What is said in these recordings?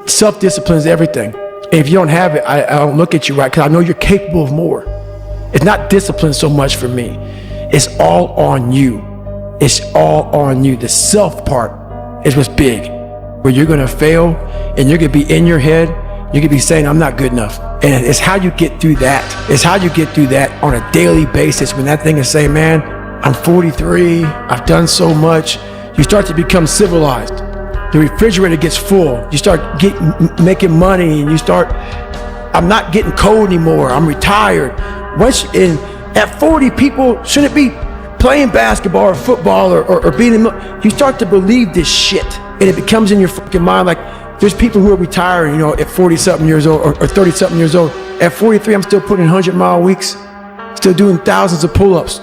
Self-discipline is everything. And if you don't have it, I don't look at you right, because I know you're capable of more. It's not discipline so much for me. It's all on you. It's all on you. The self part is what's big, where you're gonna fail and you're gonna be in your head. You're gonna be saying, I'm not good enough. And it's how you get through that. It's how you get through that on a daily basis, when that thing is saying, man, I'm 43, I've done so much. You start to become civilized. The refrigerator gets full. You start making money, and you start, I'm not getting cold anymore. I'm retired. At 40, people shouldn't be playing basketball or football or being in, you start to believe this shit, and it becomes in your fucking mind. Like, there's people who are retiring, you know, at 40-something years old or 30-something years old. At 43, I'm still putting 100-mile weeks, still doing thousands of pull-ups,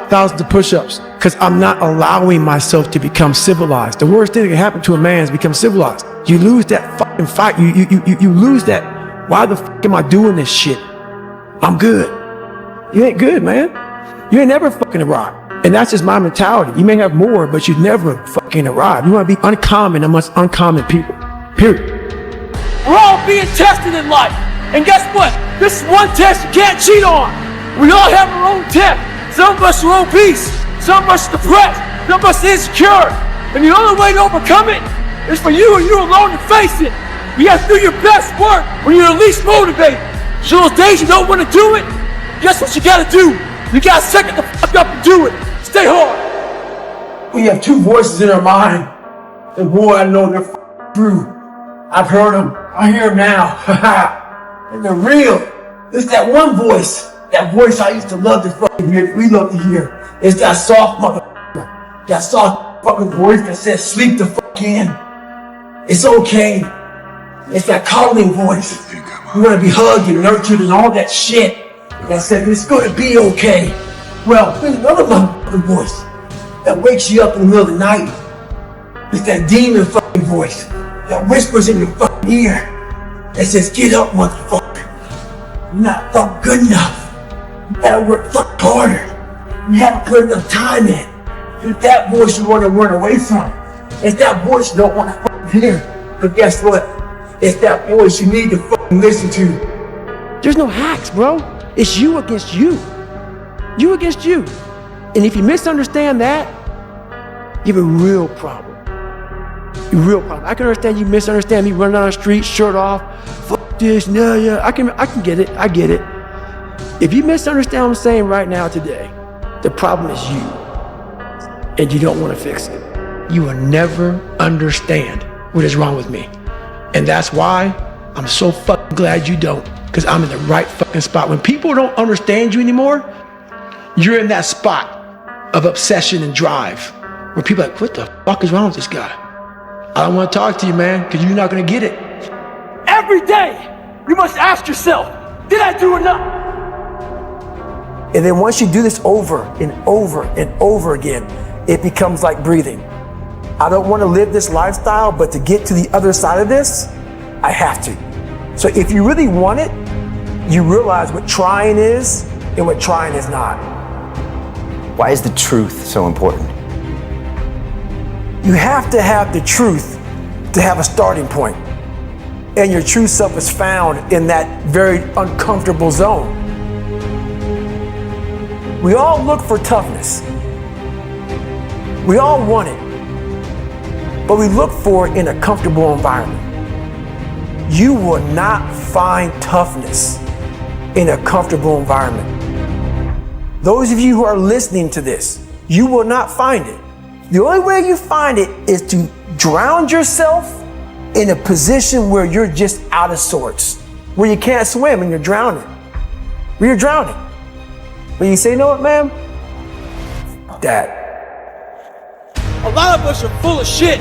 thousands of push-ups, because I'm not allowing myself to become civilized. The worst thing that can happen to a man is become civilized. You lose that fucking fight. You lose that. Why the fuck am I doing this shit? I'm good. You ain't good, man. You ain't never fucking arrived. And that's just my mentality. You may have more, but you never fucking arrive. You want to be uncommon amongst uncommon people. Period. We're all being tested in life. And guess what? This is one test you can't cheat on. We all have our own test. Some of us are obese. Some of us are depressed. Some of us are insecure. And the only way to overcome it is for you and you alone to face it. You have to do your best work when you're the least motivated. So those days you don't want to do it, guess what you gotta do? You gotta second the fuck up and do it. Stay hard. We have two voices in our mind. And boy, I know they're true. I've heard them. I hear them now. And they're real. It's that one voice. That voice I used to love to fucking hear. We love to hear. It's that soft motherfucker. That soft fucking voice that says, sleep the fuck in. It's okay. It's that calming voice. You want to be hugged and nurtured and all that shit. That said, it's going to be okay. Well, there's another motherfucking voice that wakes you up in the middle of the night. It's that demon fucking voice that whispers in your fucking ear that says, get up, motherfucker. You're not fucking good enough. You gotta work fucking harder. You haven't put enough time in. It's that voice you want to run away from. It's that voice you don't want to fucking hear. But guess what? It's that voice you need to fucking listen to. There's no hacks, bro. It's you against you. You against you. And if you misunderstand that, you have a real problem. A real problem. I can understand you misunderstand me running down the street, shirt off, fuck this, no, yeah. I can get it. I get it. If you misunderstand what I'm saying right now today, the problem is you. And you don't want to fix it. You will never understand what is wrong with me. And that's why I'm so fucking glad you don't. Because I'm in the right fucking spot. When people don't understand you anymore, you're in that spot of obsession and drive. Where people are like, what the fuck is wrong with this guy? I don't want to talk to you, man, because you're not going to get it. Every day, you must ask yourself, did I do enough? And then once you do this over and over and over again, it becomes like breathing. I don't want to live this lifestyle, but to get to the other side of this, I have to. So if you really want it, you realize what trying is and what trying is not. Why is the truth so important? You have to have the truth to have a starting point. And your true self is found in that very uncomfortable zone. We all look for toughness. We all want it. But we look for it in a comfortable environment. You will not find toughness in a comfortable environment. Those of you who are listening to this, you will not find it. The only way you find it is to drown yourself in a position where you're just out of sorts, where you can't swim and you're drowning. Where you're drowning. When you say, you know what, ma'am? That. A lot of us are full of shit.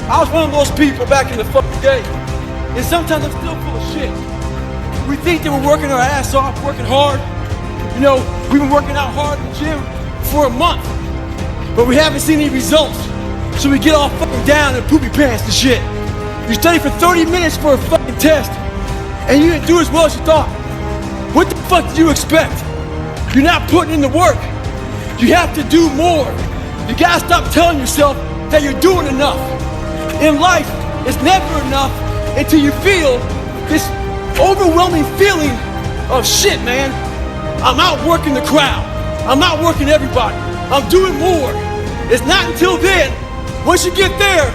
I was one of those people back in the fucking day. And sometimes I'm still full of shit. We think that we're working our ass off, working hard. You know, we've been working out hard in the gym for a month, but we haven't seen any results. So we get all fucking down and poopy pants and shit. You study for 30 minutes for a fucking test, and you didn't do as well as you thought. What the fuck do you expect? You're not putting in the work. You have to do more. You gotta stop telling yourself that you're doing enough. In life, it's never enough, until you feel this overwhelming feeling of shit, man. I'm outworking the crowd. I'm outworking everybody. I'm doing more. It's not until then, once you get there,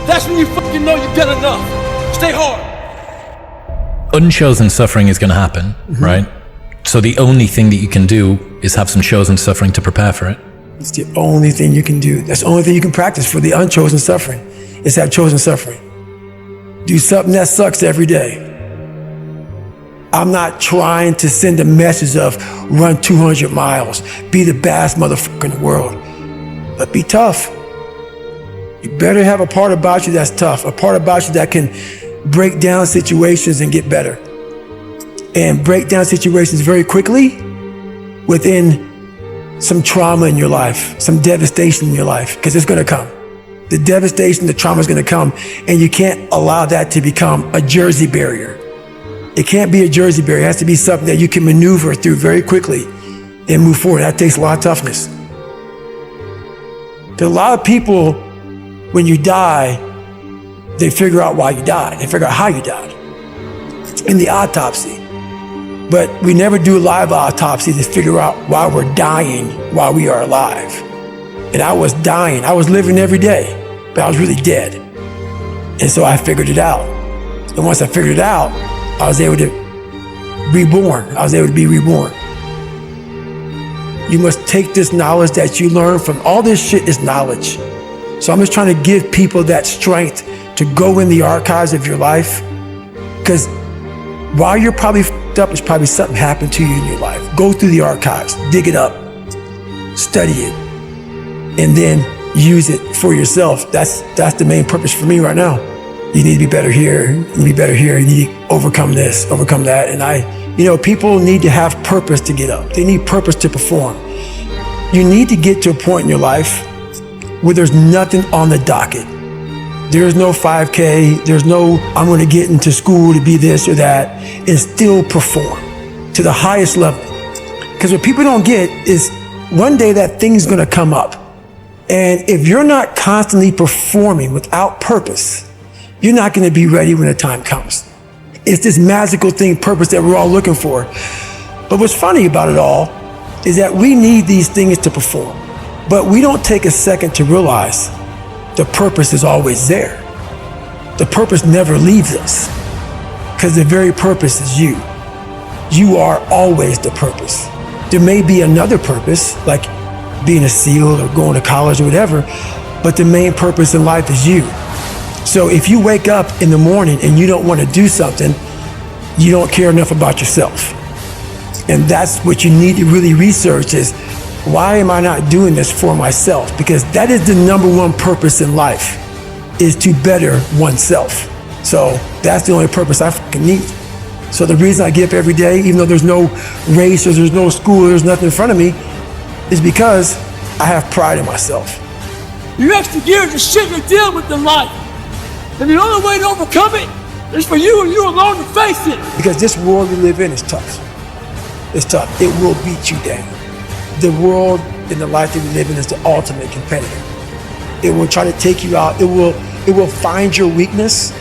that's when you fucking know you've done enough. Stay hard. Unchosen suffering is going to happen, right? So the only thing that you can do is have some chosen suffering to prepare for it. It's the only thing you can do. That's the only thing you can practice for the unchosen suffering, is have chosen suffering. Do something that sucks every day. I'm not trying to send a message of run 200 miles, be the baddest motherfucker in the world, but be tough. You better have a part about you that's tough, a part about you that can break down situations and get better. And break down situations very quickly within some trauma in your life, some devastation in your life, because it's gonna come. The devastation, the trauma is gonna come, and you can't allow that to become a Jersey barrier. It can't be a Jersey barrier. It has to be something that you can maneuver through very quickly and move forward. That takes a lot of toughness. There are a lot of people, when you die, they figure out why you died. They figure out how you died in the autopsy. But we never do a live autopsy to figure out why we're dying while we are alive. And I was dying. I was living every day, but I was really dead. And so I figured it out. And once I figured it out, I was able to reborn. I was able to be reborn. You must take this knowledge that you learn from all this shit is knowledge. So I'm just trying to give people that strength to go in the archives of your life. Because while you're probably f***ed up, there's probably something happened to you in your life. Go through the archives, dig it up, study it, and then use it for yourself. That's the main purpose for me right now. You need to be better here, you need to be better here, you need to overcome this, overcome that. And people need to have purpose to get up. They need purpose to perform. You need to get to a point in your life where there's nothing on the docket. There's no 5K, there's no, I'm gonna get into school to be this or that, and still perform to the highest level. Because what people don't get is one day that thing's gonna come up. And if you're not constantly performing without purpose, you're not gonna be ready when the time comes. It's this magical thing, purpose, that we're all looking for. But what's funny about it all is that we need these things to perform, but we don't take a second to realize the purpose is always there. The purpose never leaves us, because the very purpose is you. You are always the purpose. There may be another purpose, like being a SEAL or going to college or whatever, but the main purpose in life is you. So if you wake up in the morning and you don't want to do something, you don't care enough about yourself. And that's what you need to really research is, why am I not doing this for myself? Because that is the number one purpose in life, is to better oneself. So that's the only purpose I fucking need. So the reason I get up every day, even though there's no race or there's no school, there's nothing in front of me, is because I have pride in myself. You're extra geared to shit you're dealing with in life. And the only way to overcome it is for you and you alone to face it. Because this world we live in is tough. It's tough. It will beat you down. The world and the life that we live in is the ultimate competitor. It will try to take you out. It will find your weakness,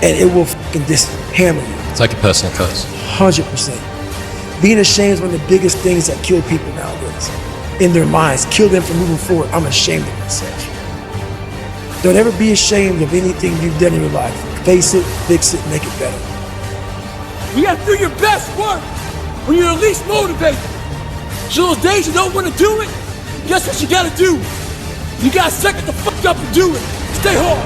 and it will fucking just hammer you. It's like a personal curse. 100%. Being ashamed is one of the biggest things that kill people nowadays. In their minds, kill them from moving forward. I'm ashamed of myself. Don't ever be ashamed of anything you've done in your life. Face it, fix it, make it better. You gotta do your best work when you're least motivated. So those days you don't want to do it, guess what you gotta do? You gotta suck it the fuck up and do it. Stay hard.